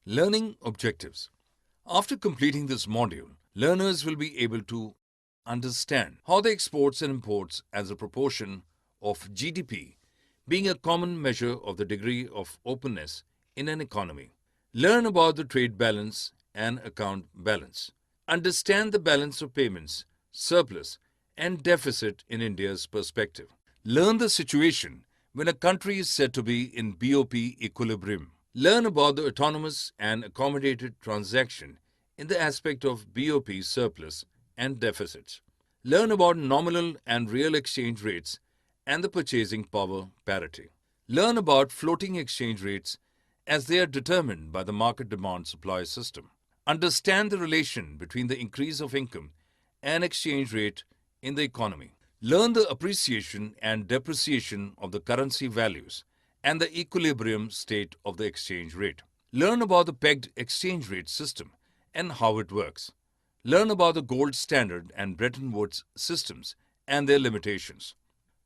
Learning objectives. After completing this module, learners will be able to understand how the exports and imports as a proportion of GDP, being a common measure of the degree of openness in an economy. Learn about the trade balance and account balance. Understand the balance of payments, surplus, and deficit in India's perspective. Learn the situation when a country is said to be in BOP equilibrium. Learn about the autonomous and accommodated transaction in the aspect of BOP surplus and deficits. Learn about nominal and real exchange rates and the purchasing power parity. Learn about floating exchange rates as they are determined by the market demand-supply system. Understand the relation between the increase of income and exchange rate in the economy. Learn the appreciation and depreciation of the currency values and the equilibrium state of the exchange rate. Learn about the pegged exchange rate system and how it works. Learn about the gold standard and Bretton Woods systems and their limitations.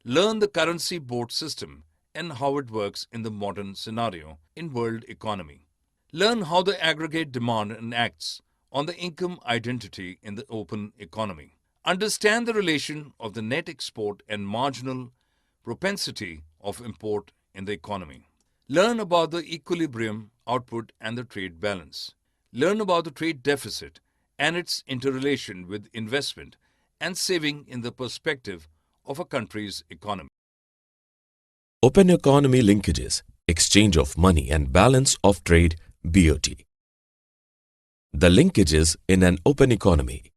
Learn the currency board system and how it works in the modern scenario in world economy. Learn how the aggregate demand acts on the income identity in the open economy. Understand the relation of the net export and marginal propensity of import in the economy. Learn about the equilibrium, output, and the trade balance. Learn about the trade deficit and its interrelation with investment and saving in the perspective of a country's economy. Open economy linkages, exchange of money and balance of trade, BOT. The linkages in an open economy.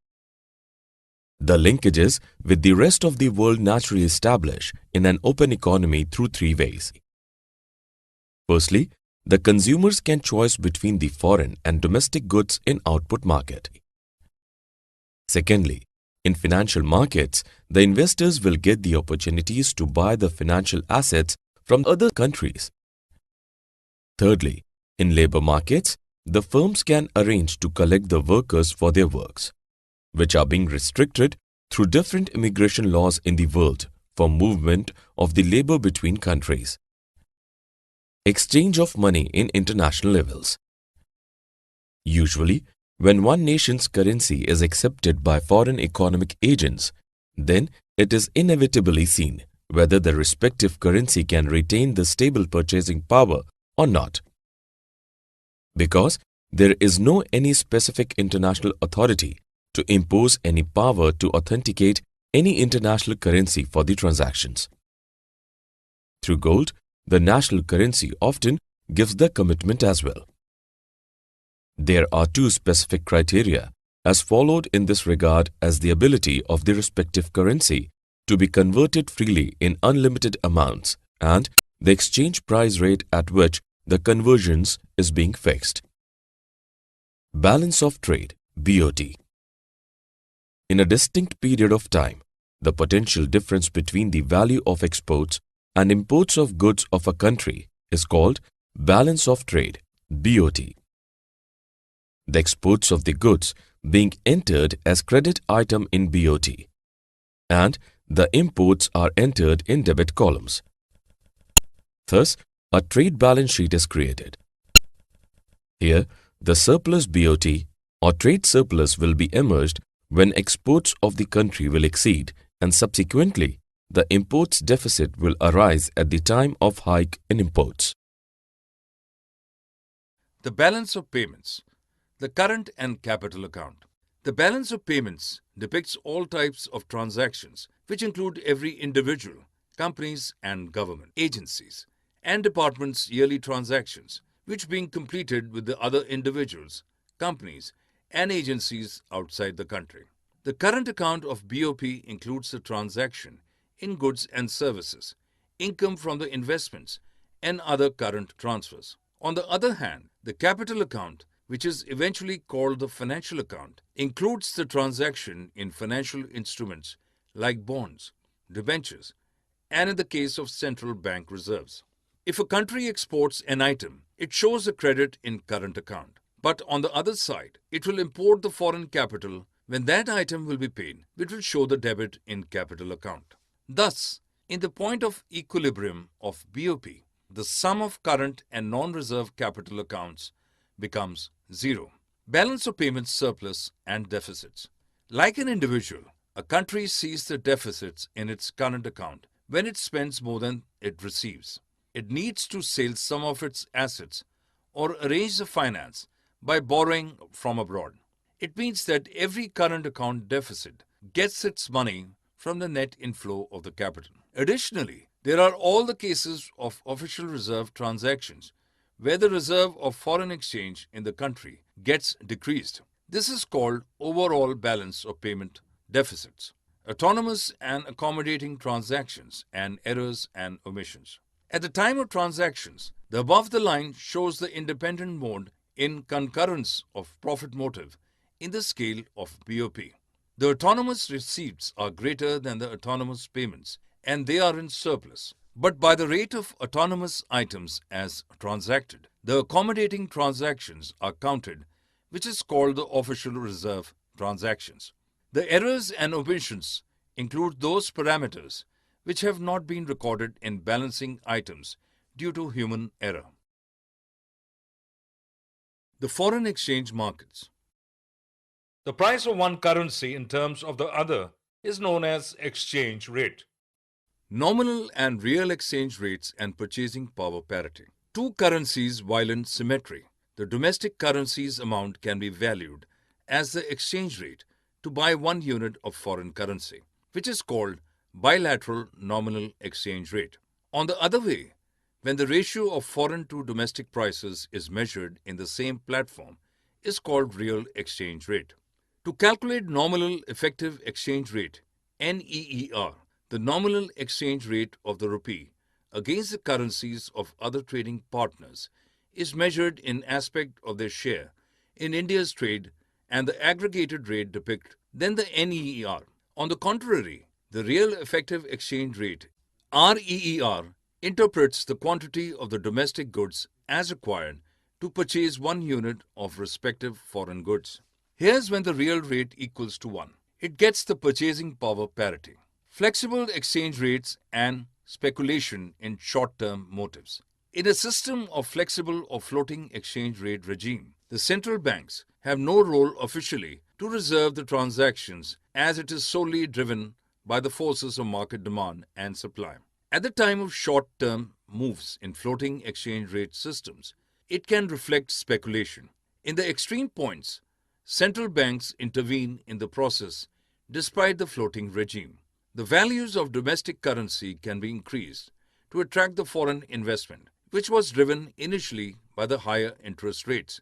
The linkages with the rest of the world naturally establish in an open economy through three ways. Firstly, the consumers can choose between the foreign and domestic goods in output market. Secondly, in financial markets, the investors will get the opportunities to buy the financial assets from other countries. Thirdly, in labor markets, the firms can arrange to collect the workers for their works, which are being restricted through different immigration laws in the world for movement of the labor between countries. Exchange of money in international levels. Usually, when one nation's currency is accepted by foreign economic agents, then it is inevitably seen whether the respective currency can retain the stable purchasing power or not. Because there is no any specific international authority to impose any power to authenticate any international currency for the transactions. Through gold, the national currency often gives the commitment as well. There are two specific criteria as followed in this regard as the ability of the respective currency to be converted freely in unlimited amounts and the exchange price rate at which the conversions is being fixed. Balance of trade, BOT. In a distinct period of time, the potential difference between the value of exports and imports of goods of a country is called balance of trade, BOT. The exports of the goods being entered as credit item in BOT and the imports are entered in debit columns. Thus, a trade balance sheet is created. Here, the surplus BOT or trade surplus will be emerged when exports of the country will exceed and subsequently the imports deficit will arise at the time of hike in imports. The balance of payments. The current and capital account. The balance of payments depicts all types of transactions which include every individual, companies and government agencies and departments' yearly transactions which being completed with the other individuals, companies and agencies outside the country. The current account of BOP includes the transaction in goods and services, income from the investments and other current transfers. On the other hand, the capital account, which is eventually called the financial account, includes the transaction in financial instruments like bonds, debentures, and in the case of central bank reserves. If a country exports an item, it shows a credit in current account. But on the other side, it will import the foreign capital when that item will be paid, which will show the debit in capital account. Thus, in the point of equilibrium of BOP, the sum of current and non-reserve capital accounts becomes zero. Balance of payments surplus and deficits. Like an individual, a country sees the deficits in its current account when it spends more than it receives. It needs to sell some of its assets or arrange the finance by borrowing from abroad. It means that every current account deficit gets its money from the net inflow of the capital. Additionally, there are all the cases of official reserve transactions where the reserve of foreign exchange in the country gets decreased. This is called overall balance of payment deficits. Autonomous and accommodating transactions and errors and omissions. At the time of transactions, the above the line shows the independent mode in concurrence of profit motive in the scale of BOP. The autonomous receipts are greater than the autonomous payments and they are in surplus. But by the rate of autonomous items as transacted, the accommodating transactions are counted, which is called the official reserve transactions. The errors and omissions include those parameters which have not been recorded in balancing items due to human error. The foreign exchange markets. The price of one currency in terms of the other is known as exchange rate. Nominal and real exchange rates and purchasing power parity. Two currencies violent symmetry. The domestic currency's amount can be valued as the exchange rate to buy 1 unit of foreign currency, which is called bilateral nominal exchange rate. On the other way, when the ratio of foreign to domestic prices is measured in the same platform, is called real exchange rate. To calculate nominal effective exchange rate, NEER, the nominal exchange rate of the rupee against the currencies of other trading partners is measured in aspect of their share in India's trade and the aggregated rate depict then the NEER. On the contrary, the real effective exchange rate REER interprets the quantity of the domestic goods as required to purchase 1 unit of respective foreign goods. Here's when the real rate equals to 1. It gets the purchasing power parity. Flexible exchange rates and speculation in short-term motives. In a system of flexible or floating exchange rate regime, the central banks have no role officially to reserve the transactions as it is solely driven by the forces of market demand and supply. At the time of short-term moves in floating exchange rate systems, it can reflect speculation. In the extreme points, central banks intervene in the process despite the floating regime. The values of domestic currency can be increased to attract the foreign investment, which was driven initially by the higher interest rates,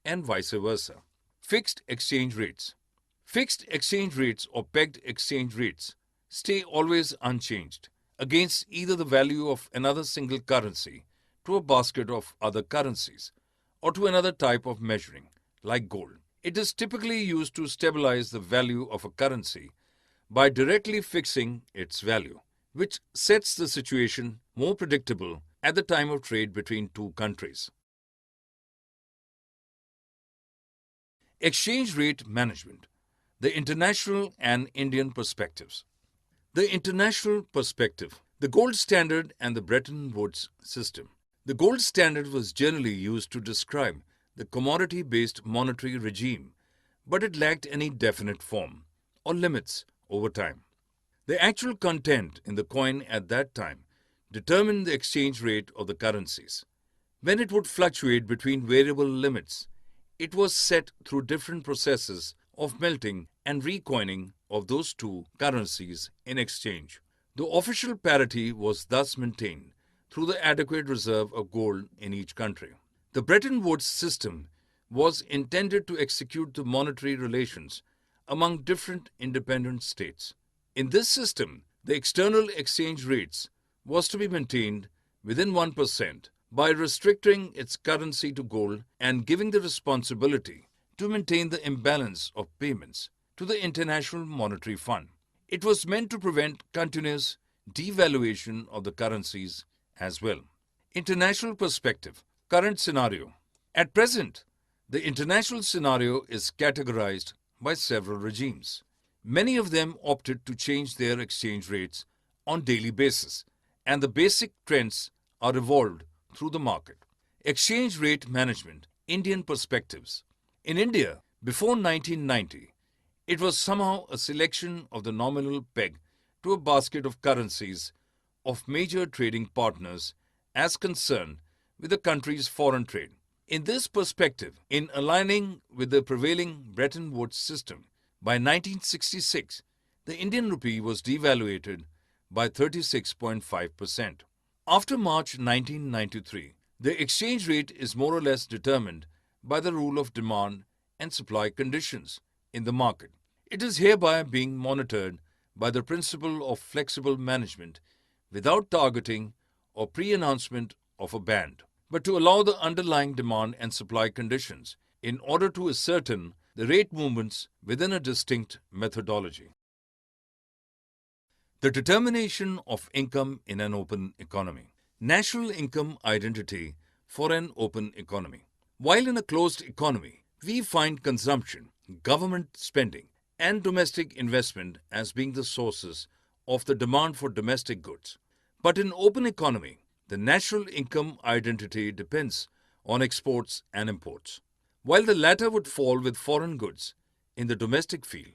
and vice versa. Fixed exchange rates. Fixed exchange rates or pegged exchange rates stay always unchanged against either the value of another single currency to a basket of other currencies or to another type of measuring, like gold. It is typically used to stabilize the value of a currency by directly fixing its value, which sets the situation more predictable at the time of trade between two countries. Exchange rate management. The international and Indian perspectives. The international perspective. The gold standard and the Bretton Woods system. The gold standard was generally used to describe the commodity-based monetary regime, but it lacked any definite form or limits over time. The actual content in the coin at that time determined the exchange rate of the currencies. When it would fluctuate between variable limits, it was set through different processes of melting and recoining of those two currencies in exchange. The official parity was thus maintained through the adequate reserve of gold in each country. The Bretton Woods system was intended to execute the monetary relations among different independent states. In this system, the external exchange rates was to be maintained within 1% by restricting its currency to gold and giving the responsibility to maintain the imbalance of payments to the International Monetary Fund. It was meant to prevent continuous devaluation of the currencies as well. International perspective. Current scenario. At present, the international scenario is categorized by several regimes. Many of them opted to change their exchange rates on daily basis, and the basic trends are evolved through the market. Exchange rate management Indian perspectives. In India, before 1990, it was somehow a selection of the nominal peg to a basket of currencies of major trading partners as concerned with the country's foreign trade. In this perspective, in aligning with the prevailing Bretton Woods system, by 1966, the Indian rupee was devaluated by 36.5%. After March 1993, the exchange rate is more or less determined by the rule of demand and supply conditions in the market. It is hereby being monitored by the principle of flexible management without targeting or pre-announcement of a band, but to allow the underlying demand and supply conditions in order to ascertain the rate movements within a distinct methodology. The determination of income in an open economy. National income identity for an open economy. While in a closed economy, we find consumption, government spending, and domestic investment as being the sources of the demand for domestic goods. But in open economy, the national income identity depends on exports and imports, while the latter would fall with foreign goods in the domestic field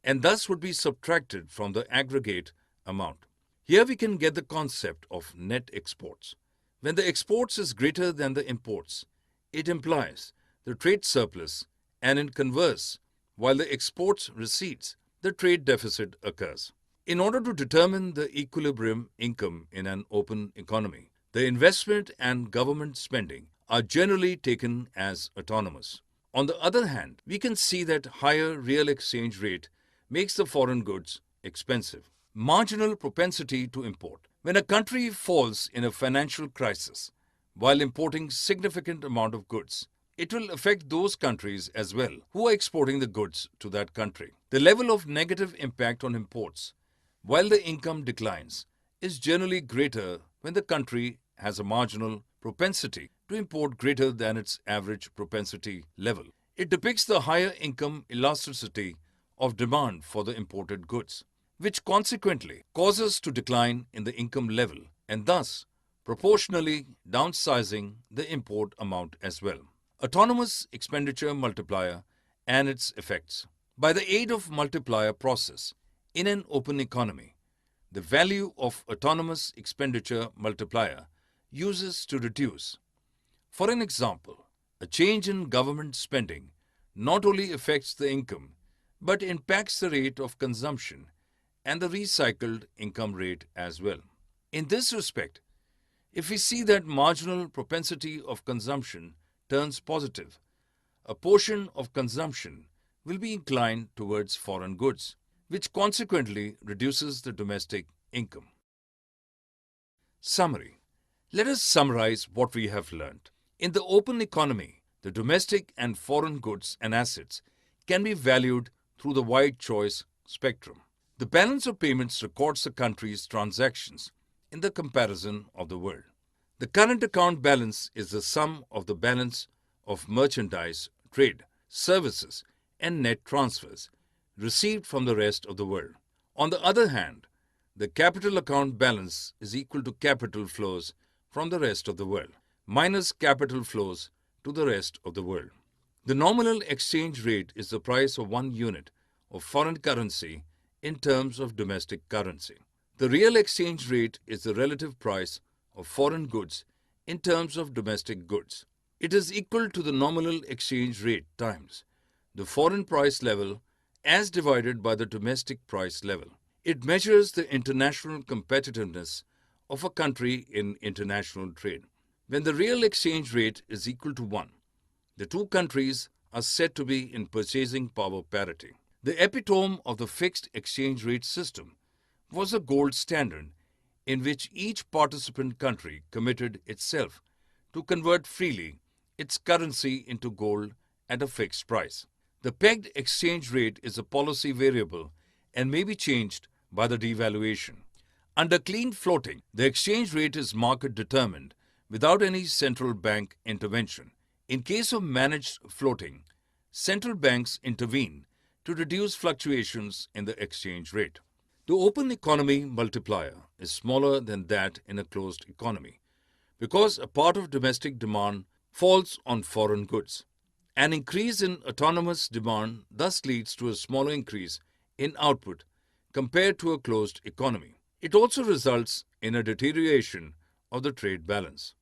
and thus would be subtracted from the aggregate amount. Here we can get the concept of net exports. When the exports is greater than the imports, it implies the trade surplus, and in converse, while the exports recedes, the trade deficit occurs. In order to determine the equilibrium income in an open economy, the investment and government spending are generally taken as autonomous. On the other hand, we can see that higher real exchange rate makes the foreign goods expensive. Marginal propensity to import. When a country falls in a financial crisis while importing significant amount of goods, it will affect those countries as well who are exporting the goods to that country. The level of negative impact on imports while the income declines is generally greater when the country has a marginal propensity to import greater than its average propensity level. It depicts the higher income elasticity of demand for the imported goods, which consequently causes to decline in the income level and thus proportionally downsizing the import amount as well. Autonomous expenditure multiplier and its effects. By the aid of multiplier process in an open economy, the value of autonomous expenditure multiplier uses to reduce. For an example, a change in government spending not only affects the income but impacts the rate of consumption and the recycled income rate as well. In this respect, if we see that marginal propensity of consumption turns positive, a portion of consumption will be inclined towards foreign goods, which consequently reduces the domestic income. Summary. Let us summarize what we have learned. In the open economy, the domestic and foreign goods and assets can be valued through the wide choice spectrum. The balance of payments records the country's transactions in the comparison of the world. The current account balance is the sum of the balance of merchandise, trade, services, and net transfers received from the rest of the world. On the other hand, the capital account balance is equal to capital flows from the rest of the world minus capital flows to the rest of the world. The nominal exchange rate is the price of 1 unit of foreign currency in terms of domestic currency. The real exchange rate is the relative price of foreign goods in terms of domestic goods. It is equal to the nominal exchange rate times the foreign price level as divided by the domestic price level. It measures the international competitiveness of a country in international trade. When the real exchange rate is equal to 1, the two countries are said to be in purchasing power parity. The epitome of the fixed exchange rate system was a gold standard in which each participant country committed itself to convert freely its currency into gold at a fixed price. The pegged exchange rate is a policy variable and may be changed by the devaluation. Under clean floating, the exchange rate is market determined without any central bank intervention. In case of managed floating, central banks intervene to reduce fluctuations in the exchange rate. The open economy multiplier is smaller than that in a closed economy because a part of domestic demand falls on foreign goods. An increase in autonomous demand thus leads to a smaller increase in output compared to a closed economy. It also results in a deterioration of the trade balance.